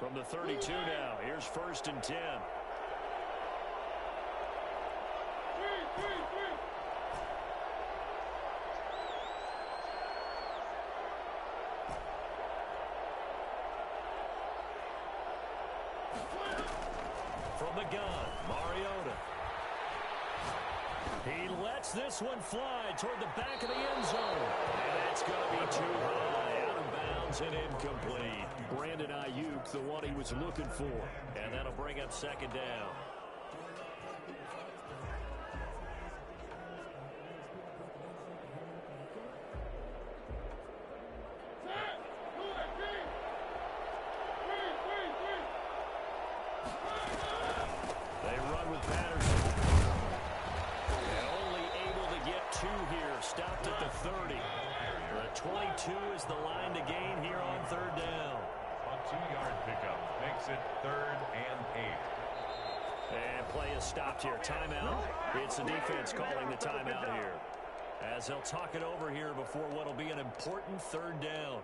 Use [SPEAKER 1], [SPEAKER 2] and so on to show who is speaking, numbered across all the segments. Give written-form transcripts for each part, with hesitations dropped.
[SPEAKER 1] From the 32 now, here's 1st and 10. From the gun, Mariota. He lets this one fly toward the back of the end zone. And that's going to be too high, out of bounds and incomplete. Brandon Ayuk, the one he was looking for. And that'll bring up 2nd down. Stopped at the 30. The 22 is the line to gain here on 3rd down.
[SPEAKER 2] A 2-yard pickup makes it 3rd and 8.
[SPEAKER 1] And play is stopped here. Timeout. It's the defense calling the timeout here, as they'll talk it over here before what will be an important 3rd down.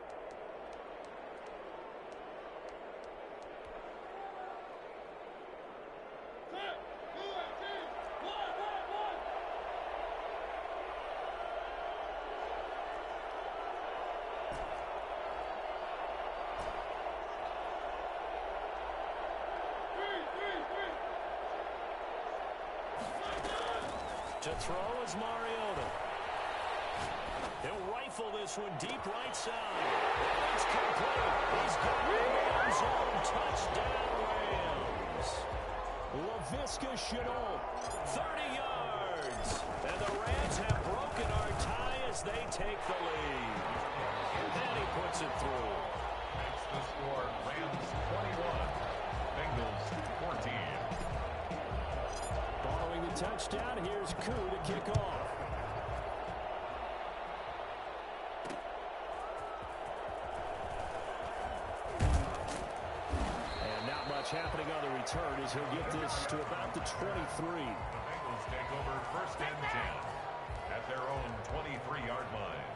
[SPEAKER 1] To throw is Mariota. He'll rifle this one deep right side. It's complete. He's got it in the end zone. Touchdown, Rams. Laviska Shenault, 30 yards. And the Rams have broken our tie as they take the lead. And he puts it through.
[SPEAKER 2] That's the score. Rams 21. Bengals 14.
[SPEAKER 1] Following the touchdown, here's Koo to kick off. And not much happening on the return as he'll get this to about the 23.
[SPEAKER 2] The Bengals take over 1st and 10 at their own 23-yard line.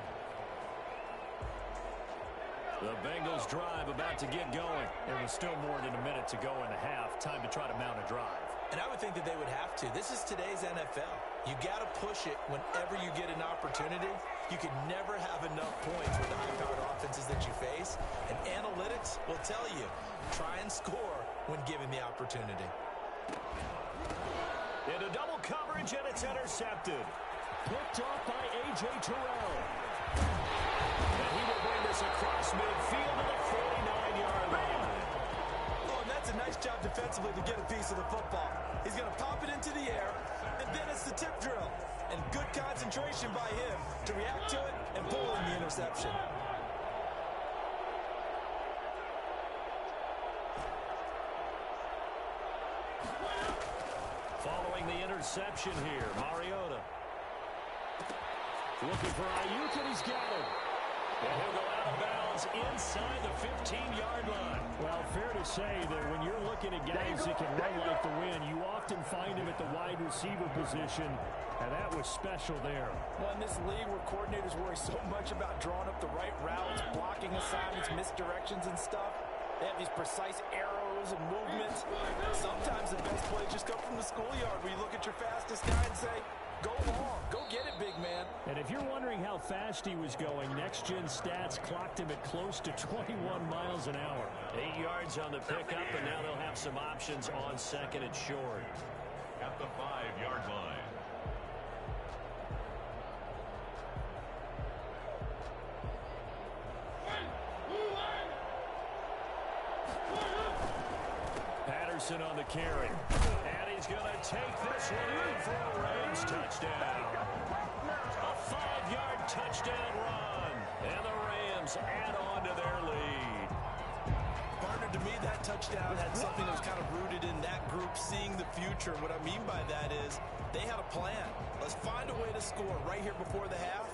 [SPEAKER 1] The Bengals drive about to get going. There was still more than a minute to go in the half. Time to try to mount a drive.
[SPEAKER 3] And I would think that they would have to. This is today's NFL. You got to push it whenever you get an opportunity. You can never have enough points with the high-powered offenses that you face. And analytics will tell you, try and score when given the opportunity.
[SPEAKER 1] Into double coverage, and it's intercepted. Picked off by A.J. Terrell. And he will bring this across midfield to the 49-yard line.
[SPEAKER 3] That's a nice job defensively to get a piece of the football. He's going to pop it into the air, and then it's the tip drill. And good concentration by him to react to it and pull in the interception.
[SPEAKER 1] Following the interception here, Mariota. Looking for Ayuk, and he's got him. And he'll go out of bounds inside the 15-yard line. Well, fair to say that when you're looking at guys that can run like the wind, you often find him at the wide receiver position, and that was special there.
[SPEAKER 4] Well, in this league where coordinators worry so much about drawing up the right routes, blocking assignments, misdirections and stuff, they have these precise arrows and movements. Sometimes the best plays just come from the schoolyard where you look at your fastest guy and say, go long, go get it, big man.
[SPEAKER 1] And if you're wondering how fast he was going, Next Gen Stats clocked him at close to 21 miles an hour. 8 yards on the pickup, and now they'll have some options on 2nd and short.
[SPEAKER 2] At the 5-yard line.
[SPEAKER 1] Patterson on the carry. And he's going to take this one in for a Rams touchdown. A 5-yard touchdown run. And the Rams add on to their lead.
[SPEAKER 3] Partner, to me, that touchdown had something that was kind of rooted in that group seeing the future. What I mean by that is they had a plan. Let's find a way to score right here before the half.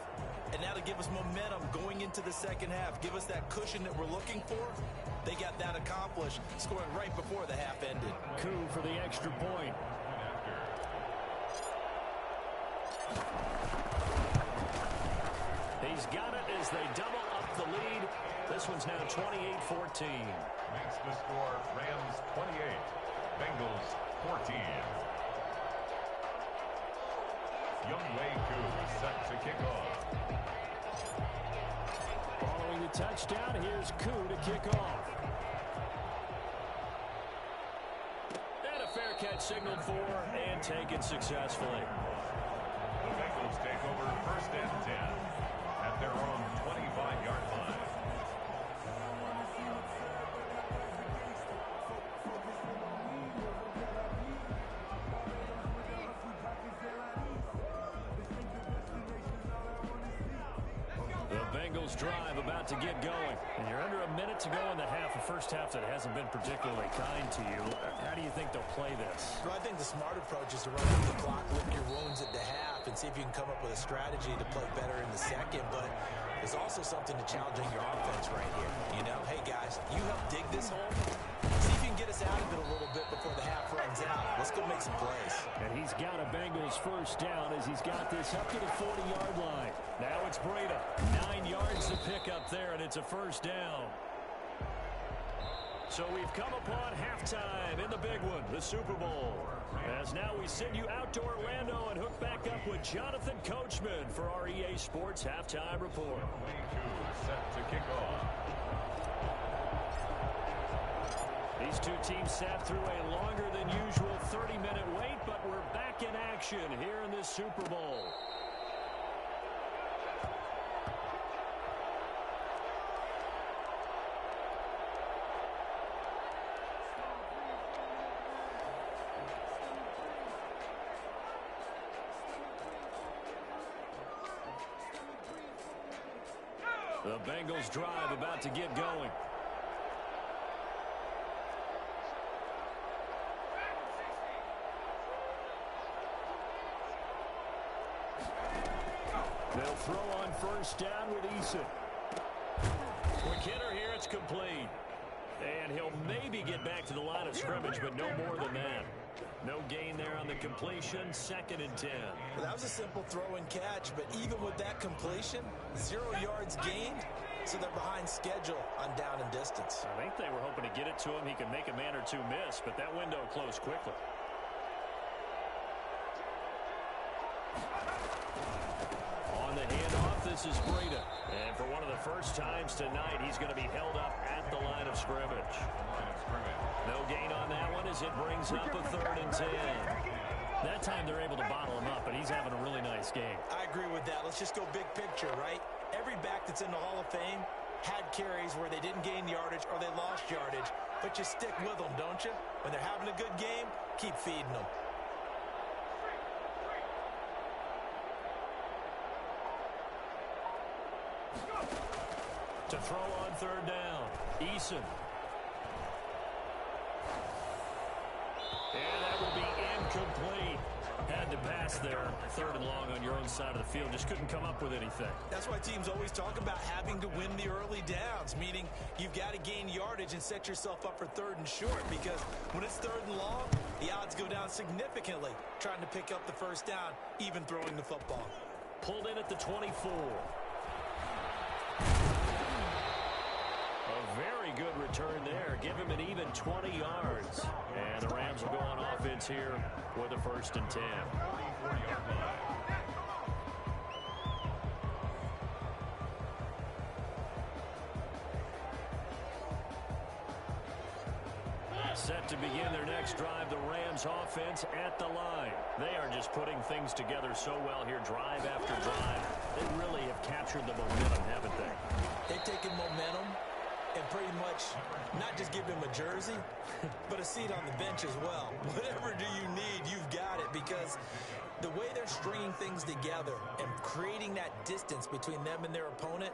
[SPEAKER 3] And now to give us momentum going into the 2nd half, give us that cushion that we're looking for. They got that accomplished, scoring right before the half ended.
[SPEAKER 1] Koo for the extra point. He He's got it as they double up the lead. This one's now 28-14.
[SPEAKER 2] Makes the score Rams 28, Bengals 14. Younghoe Koo set to kick off.
[SPEAKER 1] Following the touchdown, here's Koo to kick off. And a fair catch signaled for and taken successfully.
[SPEAKER 2] The Bengals take over 1st and 10 at their own 25-yard line.
[SPEAKER 1] Bengals drive about to get going. And you're under a minute to go in the half, a first half that hasn't been particularly kind to you. How do you think they'll play this?
[SPEAKER 4] Well, I think the smart approach is to run up the clock, lick your wounds at the half, and see if you can come up with a strategy to play better in the second. But there's also something to challenging your offense right here. You know, hey, guys, you help dig this hole. See if you can get us out of it a little bit before the half runs out. Let's go make some plays.
[SPEAKER 1] And he's got a Bengals first down as he's got this up to the 40-yard line. Now it's Breida. 9 yards to pick up there, and it's a first down. So we've come upon halftime in the big one, the Super Bowl. As now we send you out to Orlando and hook back up with Jonathan Coachman for our EA Sports Halftime Report.
[SPEAKER 2] Younghoe Koo set to kick off.
[SPEAKER 1] These two teams sat through a longer than usual 30-minute wait, but we're back in action here in this Super Bowl. The Bengals drive about to get going. They'll throw on first down with Eason. Quick hitter here, it's complete. And he'll maybe get back to the line of scrimmage, but no more than that. No gain there on the completion, 2nd and 10.
[SPEAKER 4] Well, that was a simple throw and catch, but even with that completion, 0 yards gained, so they're behind schedule on down and distance.
[SPEAKER 1] I think they were hoping to get it to him. He could make a man or two miss, but that window closed quickly. On the handoff, this is Breida. And for one of the first times tonight, he's going to be held up at the line of scrimmage. No gain on that one as it brings up a 3rd and 10. That time they're able to bottle him up, and he's having a really nice game.
[SPEAKER 4] I agree with that. Let's just go big picture, right? Every back that's in the Hall of Fame had carries where they didn't gain yardage or they lost yardage, but you stick with them, don't you? When they're having a good game, keep feeding them.
[SPEAKER 1] To throw on 3rd down, Eason. And that will be incomplete. Had to pass there, 3rd and long on your own side of the field. Just couldn't come up with anything.
[SPEAKER 4] That's why teams always talk about having to win the early downs, meaning you've got to gain yardage and set yourself up for 3rd and short, because when it's 3rd and long, the odds go down significantly trying to pick up the first down, even throwing the football.
[SPEAKER 1] Pulled in at the 24. A very good return there. Give him an even 20 yards. And the Rams will go on offense here with a 1st and 10. Set to begin their next drive, the Rams offense at the line. They are just putting things together so well here, drive after drive. They really have captured the momentum, haven't they?
[SPEAKER 4] They've taken momentum and pretty much not just give him a jersey, but a seat on the bench as well. Whatever do you need, you've got it, because the way they're stringing things together and creating that distance between them and their opponent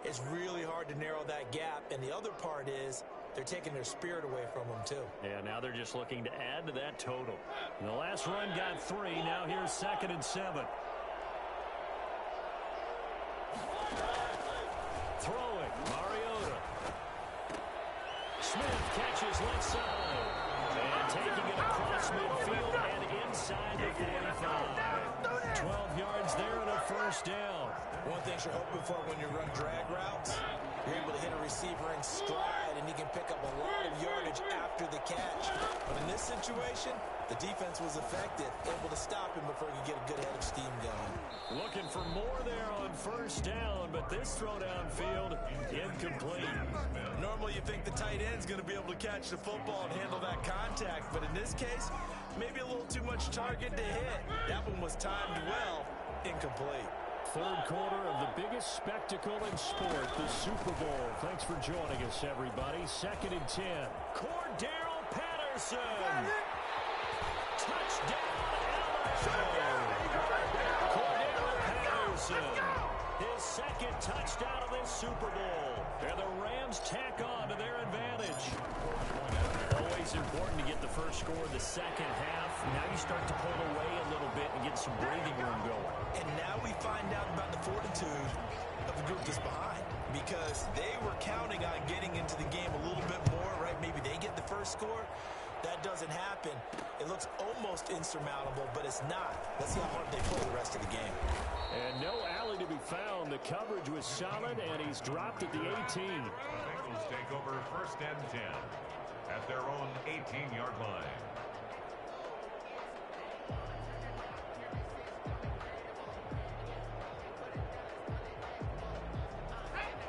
[SPEAKER 4] is really hard to narrow that gap. And the other part is they're taking their spirit away from them, too.
[SPEAKER 1] Yeah, now they're just looking to add to that total. And the last run got 3. Now here's 2nd and 7. Throwing, Mariota. Smith catches left side. And taking it across midfield and inside the 45. 12 yards there and a first down.
[SPEAKER 4] One thing you're hoping for when you run drag routes, you're able to hit a receiver in stride, and he can pick up a lot of yardage after the catch. But in this situation, the defense was effective, able to stop him before he could get a good head of steam going.
[SPEAKER 1] Looking for more there on first down, but this throw downfield, incomplete.
[SPEAKER 3] Normally you think the tight end's going to be able to catch the football and handle that contact, but in this case, maybe a little too much target to hit. That one was timed well, incomplete.
[SPEAKER 1] Third quarter of the biggest spectacle in sport, the Super Bowl. Thanks for joining us, everybody. 2nd and 10. Cordero Patterson. Touchdown, LA. Cordero Patterson. His second touchdown of this Super Bowl. And the Rams tack on to their advantage. Always important to get the first score of the second half. Now you start to pull away a little bit and get some breathing room going.
[SPEAKER 4] And now we find out about the fortitude of the group that's behind, because they were counting on getting into the game a little bit more, right? Maybe they get the first score. That doesn't happen. It looks almost insurmountable, but it's not. Let's see how hard they play the rest of the game.
[SPEAKER 1] And no alley to be found. The coverage was solid, and he's dropped at the 18.
[SPEAKER 2] Bengals take over 1st and 10 at their own 18-yard line.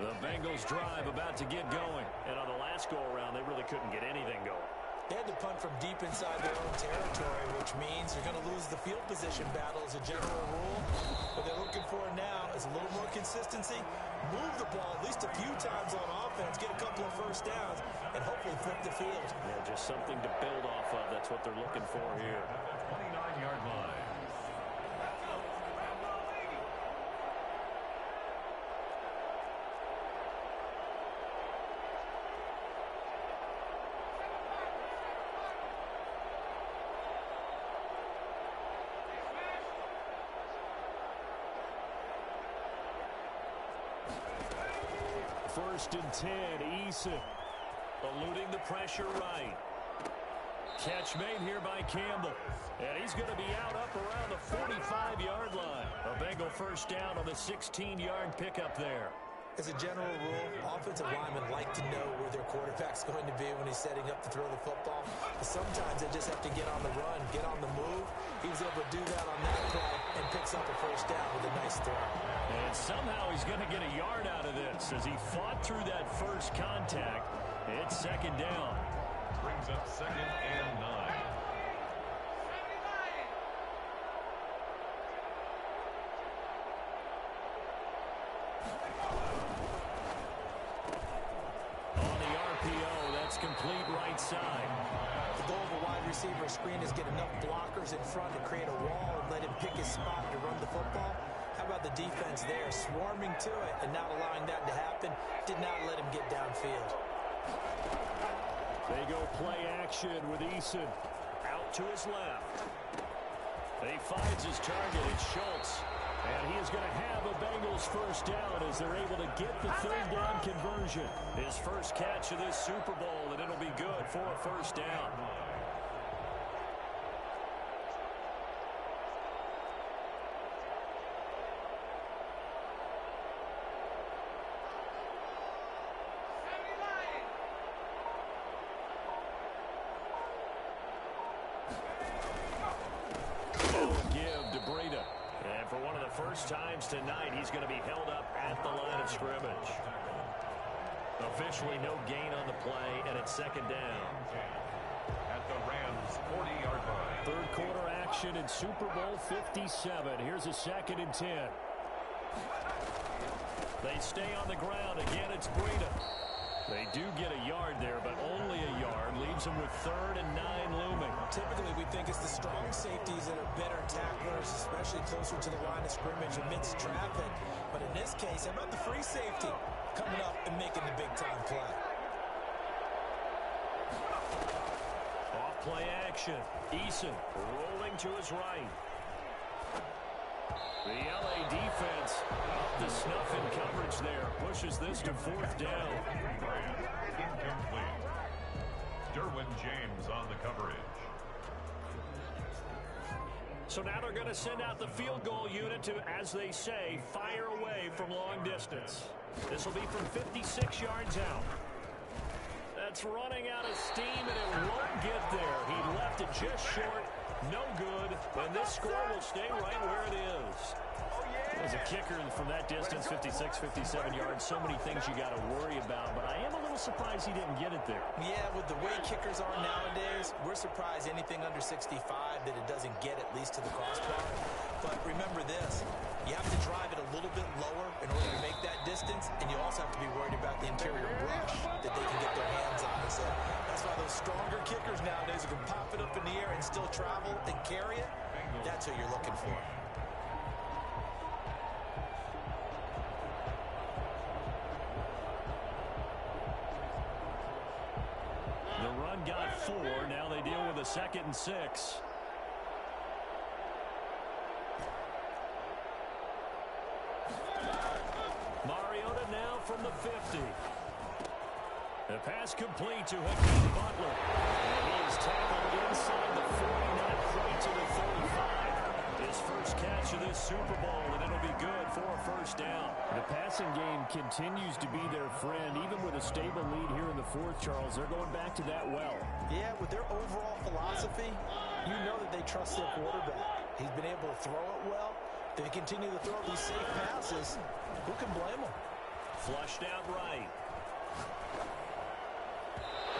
[SPEAKER 1] The Bengals drive about to get going. And on the last go-around, they really couldn't get anything going.
[SPEAKER 4] They had to punt from deep inside their own territory, which means you're going to lose the field position battle as a general rule. What they're looking for now is a little more consistency, move the ball at least a few times on offense, get a couple of first downs, and hopefully flip the field.
[SPEAKER 1] Yeah, just something to build off of. That's what they're looking for here.
[SPEAKER 2] 29-yard line.
[SPEAKER 1] First and 10, Eason eluding the pressure right. Catch made here by Campbell. And he's going to be out up around the 45-yard line. A Bengal first down on the 16-yard pickup there.
[SPEAKER 4] As a general rule, offensive linemen like to know where their quarterback's going to be when he's setting up to throw the football. But sometimes they just have to get on the run, get on the move. He was able to do that on that play and picks up a first down with a nice throw.
[SPEAKER 1] And somehow he's going to get a yard out of this as he fought through that first contact. It's 2nd down.
[SPEAKER 2] Brings up 2nd and 9.
[SPEAKER 1] Complete right side.
[SPEAKER 4] The goal of a wide receiver screen is get enough blockers in front to create a wall and let him pick his spot to run the football. How about the defense there, swarming to it and not allowing that to happen? Did not let him get downfield.
[SPEAKER 1] They go play action with Eason out to his left. He finds his target. It's Schultz. And he is going to have a Bengals first down as they're able to get the 3rd down conversion. His first catch of this Super Bowl, and it'll be good for a first down. First times tonight, he's going to be held up at the line of scrimmage. Officially no gain on the play, and it's 2nd down.
[SPEAKER 2] At the Rams' 40-yard line.
[SPEAKER 1] Third quarter action in Super Bowl 57. Here's a 2nd and 10. They stay on the ground. Again, it's Breida. They do get a yard there, but only a yard. Leaves them with 3rd and 9 looming.
[SPEAKER 4] Typically, we think it's the strong safeties that are better tacklers, especially closer to the line of scrimmage amidst traffic. But in this case, how about the free safety coming up and making the big-time play?
[SPEAKER 1] Off play action. Eason rolling to his right. The LA defense up to snuff in coverage there. Pushes this to 4th down.
[SPEAKER 2] Incomplete. Derwin James on the coverage.
[SPEAKER 1] So now they're going to send out the field goal unit to, as they say, fire away from long distance. This will be from 56 yards out. That's running out of steam, and it won't get there. He left it just short. No good. And this score will stay right where it is. As a kicker from that distance, 56, 57 yards, so many things you got to worry about. But I am a little surprised he didn't get it there.
[SPEAKER 4] Yeah, with the way kickers are nowadays, we're surprised anything under 65 that it doesn't get at least to the crossbar. But remember this, you have to drive it a little bit lower in order to make that distance, and you also have to be worried about the interior brush that they can get their hands on. So that's why those stronger kickers nowadays who can pop it up in the air and still travel and carry it, that's what you're looking for.
[SPEAKER 1] The run got 4. Now they deal with a 2nd and 6. Mariota now from the 50. The pass complete to Hakeem Butler. And he is tackled inside the 40, not quite to the 35. His first catch of this Super Bowl, and it'll be good for a first down.
[SPEAKER 5] The passing game continues to be their friend. Even with a stable lead here in the 4th, Charles, they're going back to that well.
[SPEAKER 4] Yeah, with their overall philosophy, you know that they trust their quarterback. He's been able to throw it well. They continue to throw these safe passes. Who can blame them?
[SPEAKER 1] Flushed out right.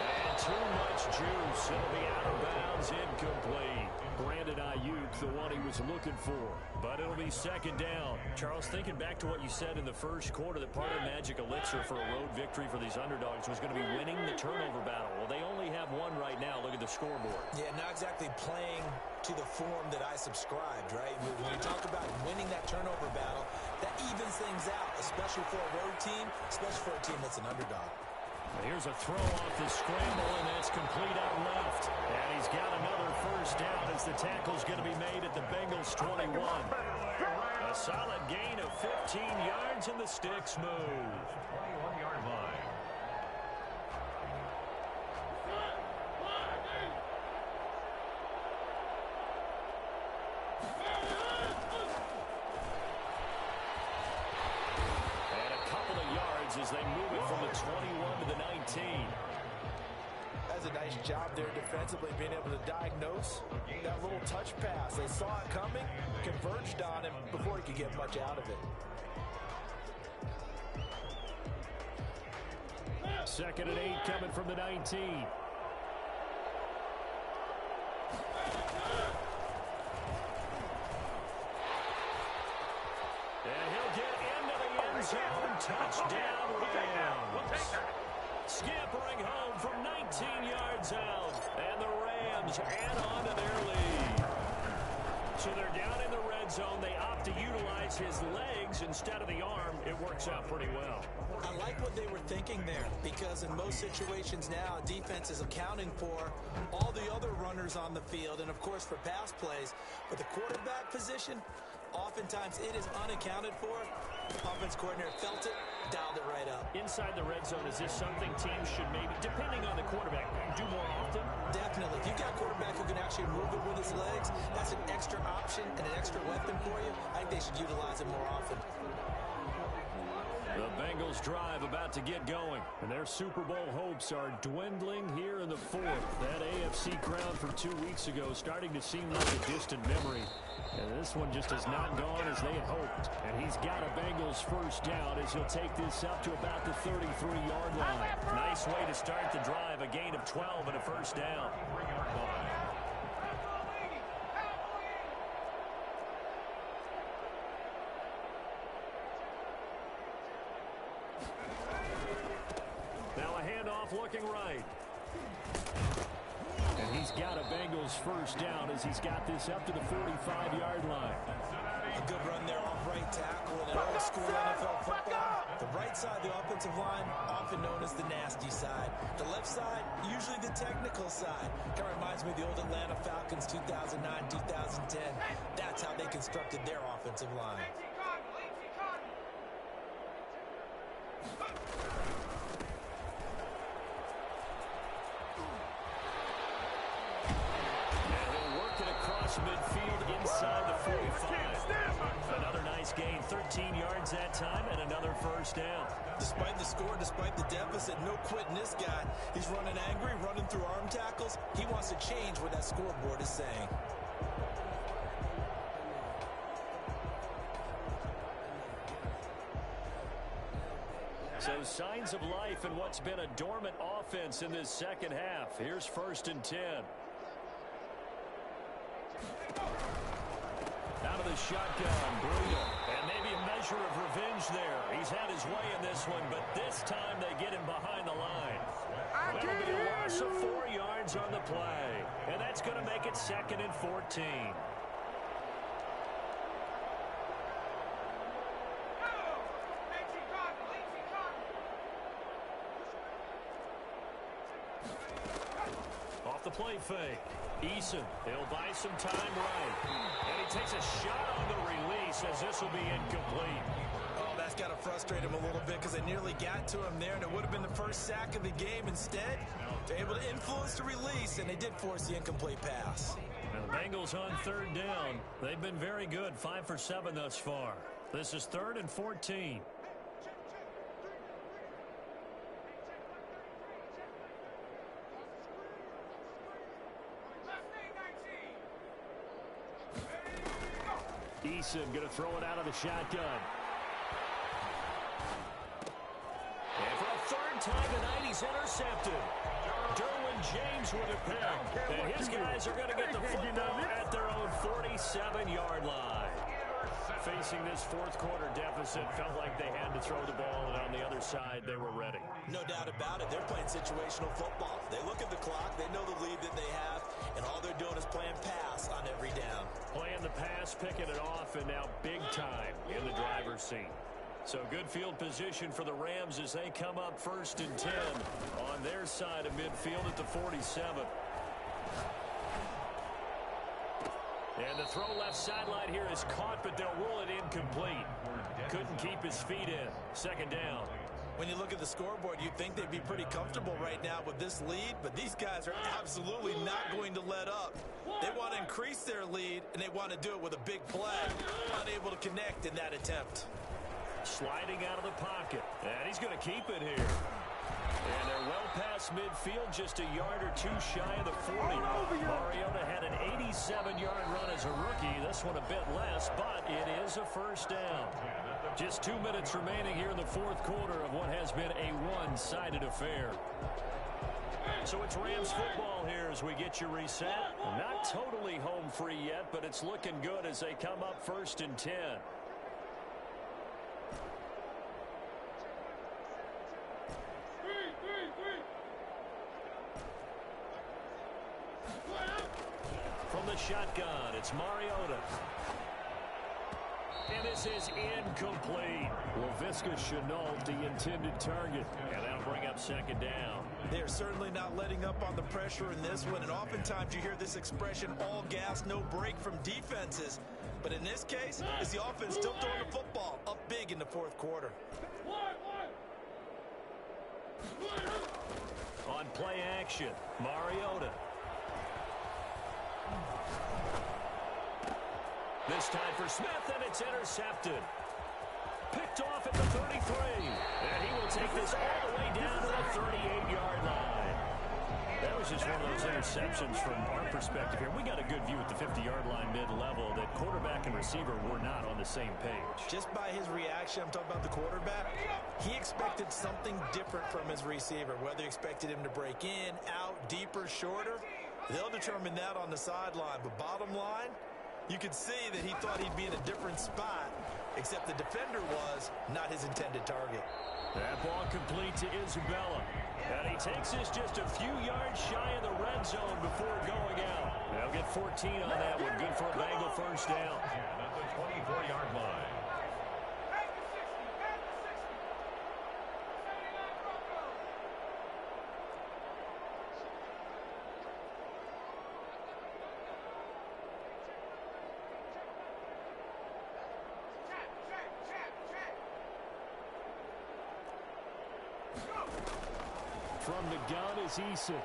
[SPEAKER 1] And too much juice. It'll be out of bounds, incomplete. Brandon Ayuk, the one he was looking for. But it'll be 2nd down. Charles, thinking back to what you said in the first quarter, that part of the magic elixir for a road victory for these underdogs was going to be winning the turnover battle. Well, they only have one right now. Look at the scoreboard.
[SPEAKER 4] Yeah, not exactly playing to the form that I subscribed, right? When you talk about winning that turnover battle, that evens things out, especially for a road team, especially for a team that's an underdog.
[SPEAKER 1] Here's a throw off the scramble, and that's complete out left. And he's got another first down as the tackle's going to be made at the Bengals 21. A solid gain of 15 yards, and the sticks move.
[SPEAKER 2] 21-yard line.
[SPEAKER 1] As they move it from the 21 to the 19.
[SPEAKER 4] That's a nice job there defensively, being able to diagnose that little touch pass. They saw it coming, converged on him before he could get much out of it.
[SPEAKER 1] 2nd and 8 coming from the 19. Touchdown, Rams. Scampering home from 19 yards out. And the Rams add on to their lead. So they're down in the red zone. They opt to utilize his legs instead of the arm. It works out pretty well.
[SPEAKER 4] I like what they were thinking there, because in most situations now, defense is accounting for all the other runners on the field and, of course, for pass plays. But the quarterback position, oftentimes it is unaccounted for. Offense coordinator felt it, dialed it right up.
[SPEAKER 1] Inside the red zone, is this something teams should maybe, depending on the quarterback, do more often?
[SPEAKER 4] Definitely. If you've got a quarterback who can actually move it with his legs, that's an extra option and an extra weapon for you. I think they should utilize it more often.
[SPEAKER 1] The Bengals drive about to get going, and their Super Bowl hopes are dwindling here in the 4th. That AFC crown from 2 weeks ago starting to seem like a distant memory. And this one just has not gone as they had hoped. And he's got a Bengals first down as he'll take this up to about the 33-yard line. Nice way to start the drive, a gain of 12 and a first down. Now a handoff looking right. And he's got a Bengals first down as he's got this up to the 45-yard line.
[SPEAKER 4] A good run there off right tackle in an old-school NFL football. The right side of the offensive line, often known as the nasty side. The left side, usually the technical side. Kind of reminds me of the old Atlanta Falcons 2009, 2010. That's how they constructed their offensive line.
[SPEAKER 1] Midfield inside the 45. Another nice gain, 13 yards that time, and another first down.
[SPEAKER 3] Despite the score, despite the deficit, no quitting this guy. He's running angry, running through arm tackles. He wants to change what that scoreboard is saying.
[SPEAKER 1] So signs of life in what's been a dormant offense in this second half. Here's 1st and 10. Out of the shotgun, Bruno. And maybe a measure of revenge there. He's had his way in this one, but this time they get him behind the line. That'll be a loss of 4 yards on the play. And that's going to make it 2nd and 14. Off the play fake. Eason, he'll buy some time right. And he takes a shot on the release as this will be incomplete.
[SPEAKER 3] Oh, that's got to frustrate him a little bit because they nearly got to him there, and it would have been the first sack of the game. Instead, they're able to influence the release, and they did force the incomplete pass.
[SPEAKER 1] Now the Bengals on 3rd down. They've been very good, 5 for 7 thus far. This is 3rd and 14. Eason going to throw it out of the shotgun. And for a 3rd time tonight, he's intercepted. Derwin James with a pick. And his guys are going to get the football at their own 47-yard line. Facing this 4th quarter deficit, felt like they had to throw the ball, and on the other side, they were ready.
[SPEAKER 3] No doubt about it. They're playing situational football. They look at the clock. They know the lead that they have, and all they're doing is playing pass on every down.
[SPEAKER 1] Playing the pass, picking it off, and now big time in the driver's seat. So good field position for the Rams as they come up 1st and 10 on their side of midfield at the 47. And the throw left sideline here is caught, but they'll rule it incomplete. Couldn't keep his feet in. 2nd down.
[SPEAKER 3] When you look at the scoreboard, you'd think they'd be pretty comfortable right now with this lead, but these guys are absolutely not going to let up. They want to increase their lead, and they want to do it with a big play. Unable to connect in that attempt.
[SPEAKER 1] Sliding out of the pocket. And he's going to keep it here. And they're well past midfield, just a yard or 2 shy of the 40. Mariota had an 87-yard run as a rookie. This one a bit less, but it is a 1st down. Just 2 minutes remaining here in the 4th quarter of what has been a one-sided affair. So it's Rams football here as we get you reset. Not totally home free yet, but it's looking good as they come up 1st and 10. From the shotgun, it's Mariota. And this is incomplete. Laviska Shenault, the intended target. And that'll bring up 2nd down.
[SPEAKER 3] They're certainly not letting up on the pressure in this one. And oftentimes you hear this expression, all gas, no break from defenses. But in this case, it's the offense still throwing the football up big in the 4th quarter.
[SPEAKER 1] On play action, Mariota. This time for Smith, and it's intercepted. Picked off at the 33. And he will take this all the way down to the 38-yard line. That was just one of those interceptions from our perspective here. We got a good view at the 50-yard line mid-level that quarterback and receiver were not on the same page.
[SPEAKER 3] Just by his reaction, I'm talking about the quarterback, he expected something different from his receiver, whether he expected him to break in, out, deeper, shorter. They'll determine that on the sideline. But bottom line, you could see that he thought he'd be in a different spot, except the defender was not his intended target.
[SPEAKER 1] That ball complete to Isabella. And he takes this just a few yards shy of the red zone before going out. They'll get 14 on that one. Good for a Bengal 1st down.
[SPEAKER 2] At the 24-yard line.
[SPEAKER 5] From the gun is Eason.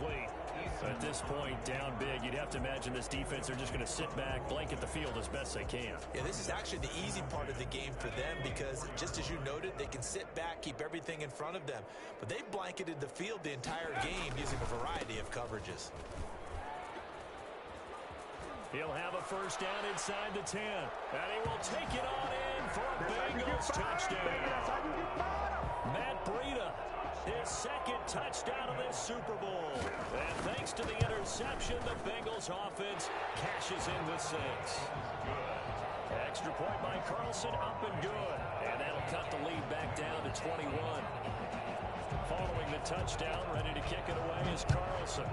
[SPEAKER 5] incomplete. At this point, down big, you'd have to imagine this defense are just going to sit back, blanket the field as best they can.
[SPEAKER 4] Yeah, this is actually the easy part of the game for them because, just as you noted, they can sit back, keep everything in front of them. But they've blanketed the field the entire game using a variety of coverages.
[SPEAKER 5] He'll have a first down inside the 10. And he will take it on in for a Bengals touchdown. Matt Breida, his second touchdown of this Super Bowl. And thanks to the interception, the Bengals offense cashes in the 6. Extra point by Carlson, up and good. And that'll cut the lead back down to 21. Following the touchdown, ready to kick it away is Carlson.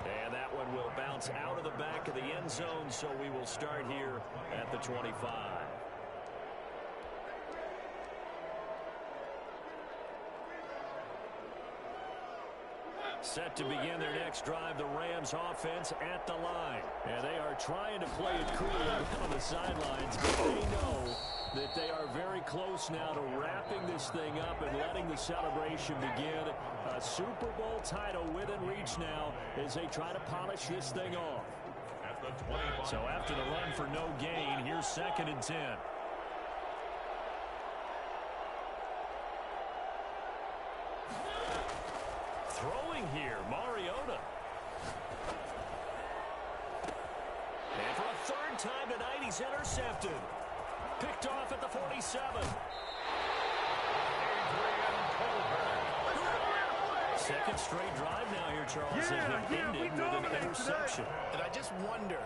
[SPEAKER 5] And that one will bounce out of the back of the end zone, so we will start here at the 25. Set to begin their next drive, the Rams offense at the line. And they are trying to play it cool on the sidelines, but they know that they are very close now to wrapping this thing up and letting the celebration begin. A Super Bowl title within reach now as they try to polish this thing off. So after the run for no gain, here's 2nd and 10. Throwing here, Mariota. And for a third time tonight, he's intercepted. Picked off at the 47. Second straight drive now here, Charles, and it ended with an interception.
[SPEAKER 4] And I just wonder,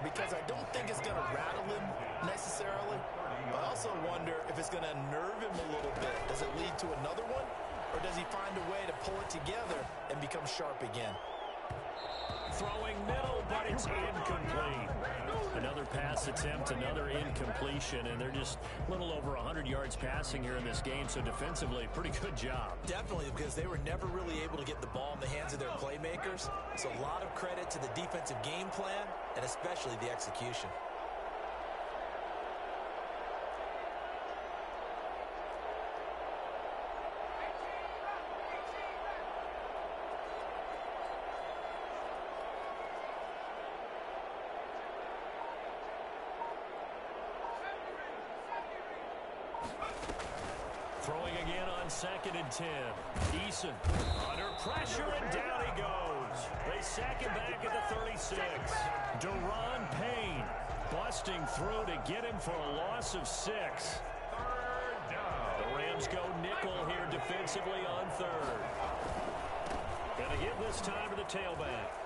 [SPEAKER 4] because I don't think it's going to rattle him necessarily, but I also wonder if it's going to nerve him a little bit. Does it lead to another one? Or does he find a way to pull it together and become sharp again?
[SPEAKER 5] Throwing middle, but it's incomplete. Another pass attempt, another incompletion, and they're just a little over 100 yards passing here in this game, so defensively, pretty good job.
[SPEAKER 4] Definitely, because they were never really able to get the ball in the hands of their playmakers. So a lot of credit to the defensive game plan, and especially the execution.
[SPEAKER 5] Throwing again on 2nd and 10. Eason under pressure, and down he goes. They sack him back at the 36. Daron Payne busting through to get him for a loss of 6.
[SPEAKER 2] Third down.
[SPEAKER 5] The Rams go nickel here defensively on 3rd. Gonna give this time to the tailback.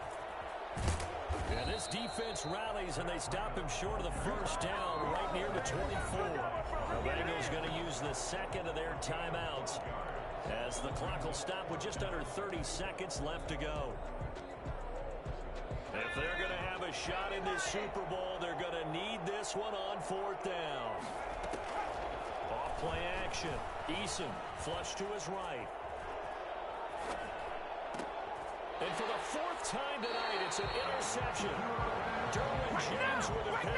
[SPEAKER 5] And this defense rallies, and they stop him short of the first down right near the 24. The Bengals going to use the second of their timeouts as the clock will stop with just under 30 seconds left to go. If they're going to have a shot in this Super Bowl, they're going to need this one on 4th down. Off-play action. Eason flush to his right. And for the 4th time tonight, it's an interception. Derwin James with a pick.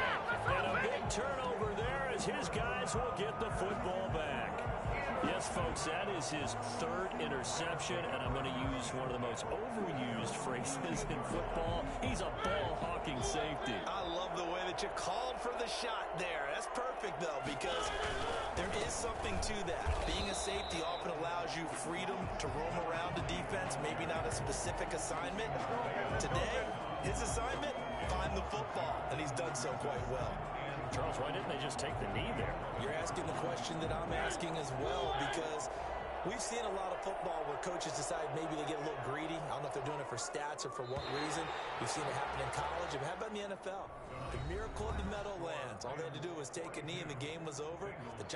[SPEAKER 5] And a big turnover there as his guys will get the football back. Yes, folks, that is his 3rd interception, and I'm going to use one of the most overused phrases in football. He's a ball-hawking safety.
[SPEAKER 4] I love the way that you called for the shot there. That's perfect, though, because there is something to that. Being a safety often allows you freedom to roam around the defense, maybe not a specific assignment. Today, his assignment, find the football, and he's done so quite well.
[SPEAKER 5] Charles, why didn't they just take the knee there?
[SPEAKER 4] You're asking the question that I'm asking as well, because we've seen a lot of football where coaches decide maybe they get a little greedy. I don't know if they're doing it for stats or for what reason. We've seen it happen in college. It happened in the NFL. The miracle of the Meadowlands. All they had to do was take a knee and the game was over. The